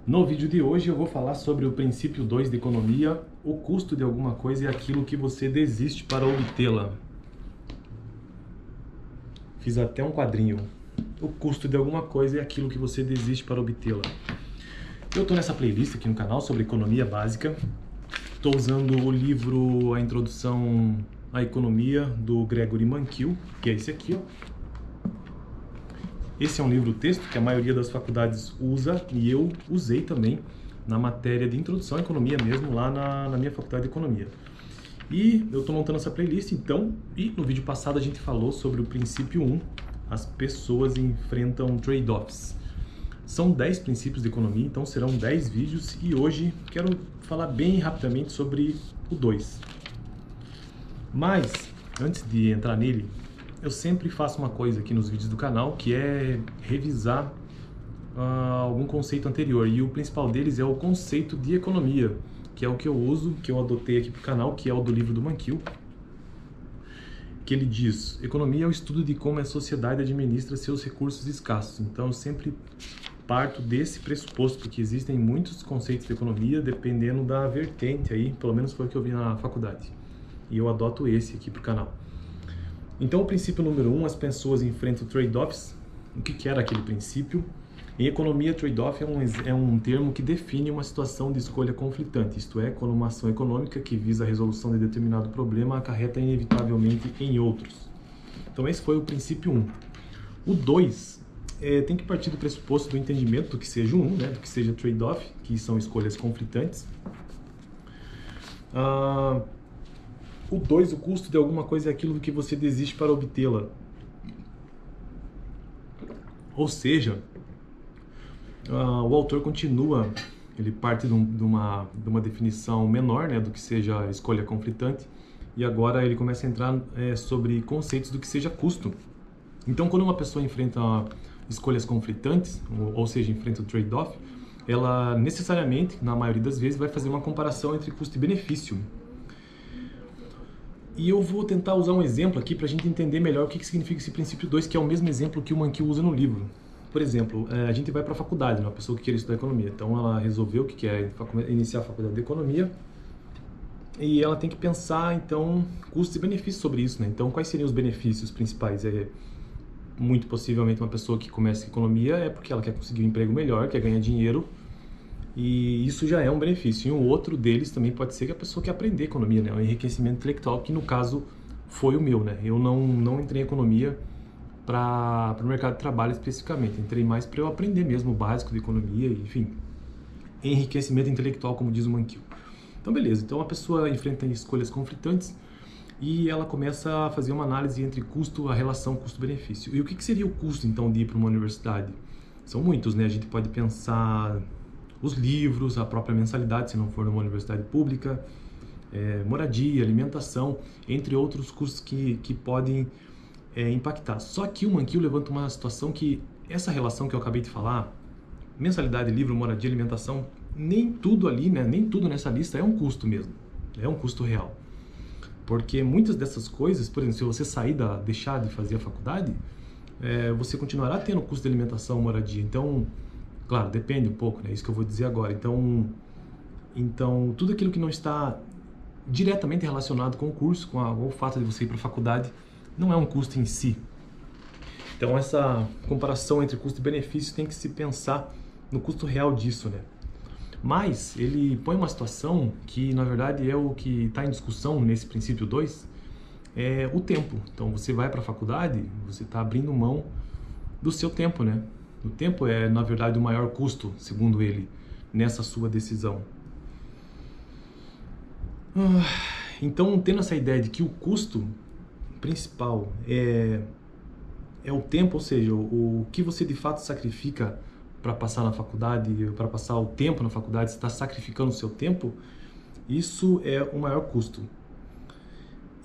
No vídeo de hoje eu vou falar sobre o princípio 2 de economia, o custo de alguma coisa é aquilo que você desiste para obtê-la. Fiz até um quadrinho. O custo de alguma coisa é aquilo que você desiste para obtê-la. Eu estou nessa playlist aqui no canal sobre economia básica. Estou usando o livro A Introdução à Economia, do Gregory Mankiw, que é esse aqui, ó. Esse é um livro-texto que a maioria das faculdades usa e eu usei também na matéria de Introdução à Economia mesmo, lá na minha faculdade de Economia. E eu estou montando essa playlist, então, e no vídeo passado a gente falou sobre o princípio 1, as pessoas enfrentam trade-offs. São 10 princípios de economia, então serão 10 vídeos e hoje quero falar bem rapidamente sobre o 2. Mas, antes de entrar nele, eu sempre faço uma coisa aqui nos vídeos do canal, que é revisar algum conceito anterior. E o principal deles é o conceito de economia, que é o que eu uso, que eu adotei aqui para o canal, que é o do livro do Mankiw. Que ele diz, economia é o estudo de como a sociedade administra seus recursos escassos. Então eu sempre parto desse pressuposto, que existem muitos conceitos de economia, dependendo da vertente aí, pelo menos foi o que eu vi na faculdade. E eu adoto esse aqui para o canal. Então, o princípio número 1, as pessoas enfrentam trade-offs. O que era aquele princípio? Em economia, trade-off é um termo que define uma situação de escolha conflitante, isto é, quando uma ação econômica que visa a resolução de determinado problema acarreta inevitavelmente em outros. Então, esse foi o princípio 1. O 2 tem que partir do pressuposto do entendimento do que seja o 1, né, do que seja trade-off, que são escolhas conflitantes. O 2, o custo de alguma coisa é aquilo que você desiste para obtê-la. Ou seja, o autor continua, ele parte de uma definição menor, né, do que seja escolha conflitante, e agora ele começa a entrar sobre conceitos do que seja custo. Então, quando uma pessoa enfrenta escolhas conflitantes, ou seja, enfrenta o trade-off, ela necessariamente, na maioria das vezes, vai fazer uma comparação entre custo e benefício. E eu vou tentar usar um exemplo aqui para a gente entender melhor o que significa esse princípio 2, que é o mesmo exemplo que o Mankiw usa no livro. Por exemplo, a gente vai para a faculdade, uma pessoa que quer estudar economia. Então ela resolveu que quer iniciar a faculdade de economia e ela tem que pensar, então, custos e benefícios sobre isso, né? Então, quais seriam os benefícios principais? Muito possivelmente uma pessoa que começa economia é porque ela quer conseguir um emprego melhor, quer ganhar dinheiro, e isso já é um benefício. E um outro deles também pode ser que a pessoa quer aprender economia, né? O enriquecimento intelectual, que no caso foi o meu, né? Eu não entrei em economia para o mercado de trabalho especificamente. Entrei mais para eu aprender mesmo o básico de economia, enfim. Enriquecimento intelectual, como diz o Mankiw. Então, beleza. Então, a pessoa enfrenta escolhas conflitantes e ela começa a fazer uma análise entre custo, a relação custo-benefício. E o que seria o custo, então, de ir para uma universidade? São muitos, né? A gente pode pensar os livros, a própria mensalidade, se não for numa universidade pública, moradia, alimentação, entre outros custos que podem impactar. Só que o Mankiw levanta uma situação que essa relação que eu acabei de falar, mensalidade, livro, moradia, alimentação, nem tudo ali, né, nem tudo nessa lista é um custo mesmo, é um custo real. Porque muitas dessas coisas, por exemplo, se você deixar de fazer a faculdade, você continuará tendo custo de alimentação, moradia. Então, claro, depende um pouco, né? Isso que eu vou dizer agora. Então tudo aquilo que não está diretamente relacionado com o curso, com o fato de você ir para a faculdade, não é um custo em si. Então essa comparação entre custo e benefício tem que se pensar no custo real disso, né? Mas ele põe uma situação que, na verdade, é o que está em discussão nesse princípio 2, é o tempo. Então você vai para a faculdade, você está abrindo mão do seu tempo, né? O tempo é, na verdade, o maior custo, segundo ele, nessa sua decisão. Então, tendo essa ideia de que o custo principal é o tempo, ou seja, o que você de fato sacrifica para passar na faculdade, para passar o tempo na faculdade, você está sacrificando o seu tempo, isso é o maior custo.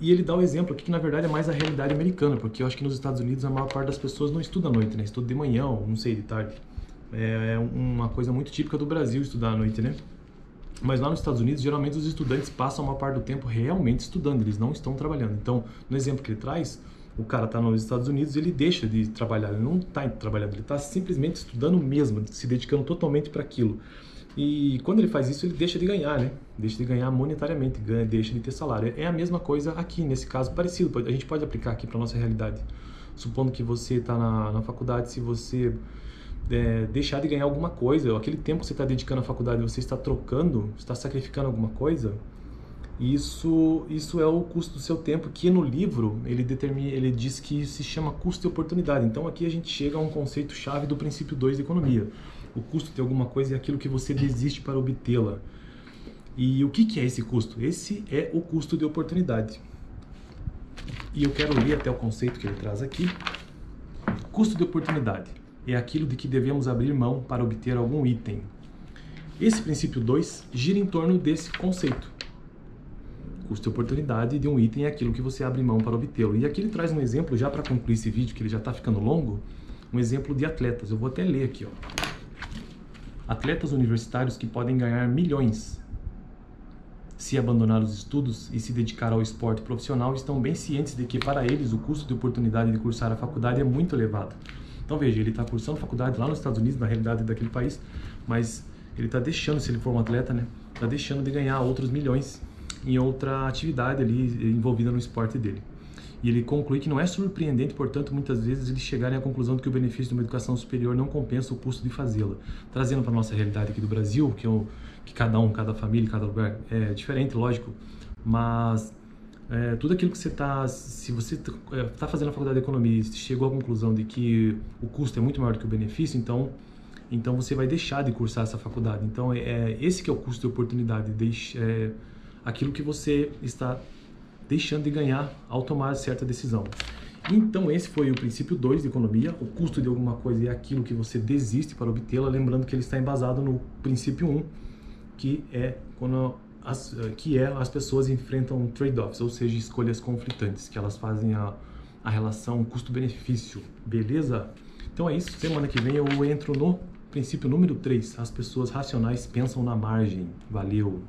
E ele dá o exemplo aqui que, na verdade, é mais a realidade americana, porque eu acho que nos Estados Unidos a maior parte das pessoas não estuda à noite, né? Estuda de manhã, ou não sei, de tarde. É uma coisa muito típica do Brasil estudar à noite, né? Mas lá nos Estados Unidos, geralmente os estudantes passam uma parte do tempo realmente estudando, eles não estão trabalhando. Então, no exemplo que ele traz, O cara está nos Estados Unidos, ele deixa de trabalhar, ele não está trabalhando, ele está simplesmente estudando mesmo, se dedicando totalmente para aquilo. E quando ele faz isso, ele deixa de ganhar, né? Deixa de ganhar monetariamente, deixa de ter salário. É a mesma coisa aqui, nesse caso, parecido. A gente pode aplicar aqui para nossa realidade. Supondo que você está na faculdade, se você deixar de ganhar alguma coisa, aquele tempo que você está dedicando à faculdade, você está trocando, está sacrificando alguma coisa, isso é o custo do seu tempo, que no livro ele diz que se chama custo de oportunidade. Então aqui a gente chega a um conceito-chave do princípio 2 de economia. O custo de alguma coisa é aquilo que você desiste para obtê-la. E o que é esse custo? Esse é o custo de oportunidade. E eu quero ler até o conceito que ele traz aqui. Custo de oportunidade é aquilo de que devemos abrir mão para obter algum item. Esse princípio 2 gira em torno desse conceito. Custo de oportunidade de um item é aquilo que você abre mão para obtê-lo. E aqui ele traz um exemplo, já para concluir esse vídeo, que ele já está ficando longo, um exemplo de atletas. Eu vou até ler aqui, ó. Atletas universitários que podem ganhar milhões se abandonar os estudos e se dedicar ao esporte profissional estão bem cientes de que para eles o custo de oportunidade de cursar a faculdade é muito elevado. Então veja, ele está cursando faculdade lá nos Estados Unidos, na realidade daquele país, mas ele está deixando, se ele for um atleta, né, está deixando de ganhar outros milhões em outra atividade ali envolvida no esporte dele. E ele conclui que não é surpreendente, portanto, muitas vezes eles chegarem à conclusão de que o benefício de uma educação superior não compensa o custo de fazê-la. Trazendo para a nossa realidade aqui do Brasil, que cada família, cada lugar é diferente, lógico, mas tudo aquilo que se você está fazendo a faculdade de economia e chegou à conclusão de que o custo é muito maior do que o benefício, então você vai deixar de cursar essa faculdade. Então esse que é o custo de oportunidade, aquilo que você está deixando de ganhar ao tomar certa decisão. Então esse foi o princípio 2 de economia. O custo de alguma coisa é aquilo que você desiste para obtê-la, lembrando que ele está embasado no princípio 1, que é quando as pessoas enfrentam trade-offs, ou seja, escolhas conflitantes, que elas fazem a relação custo-benefício, beleza? Então é isso, semana que vem eu entro no princípio número 3, as pessoas racionais pensam na margem. Valeu!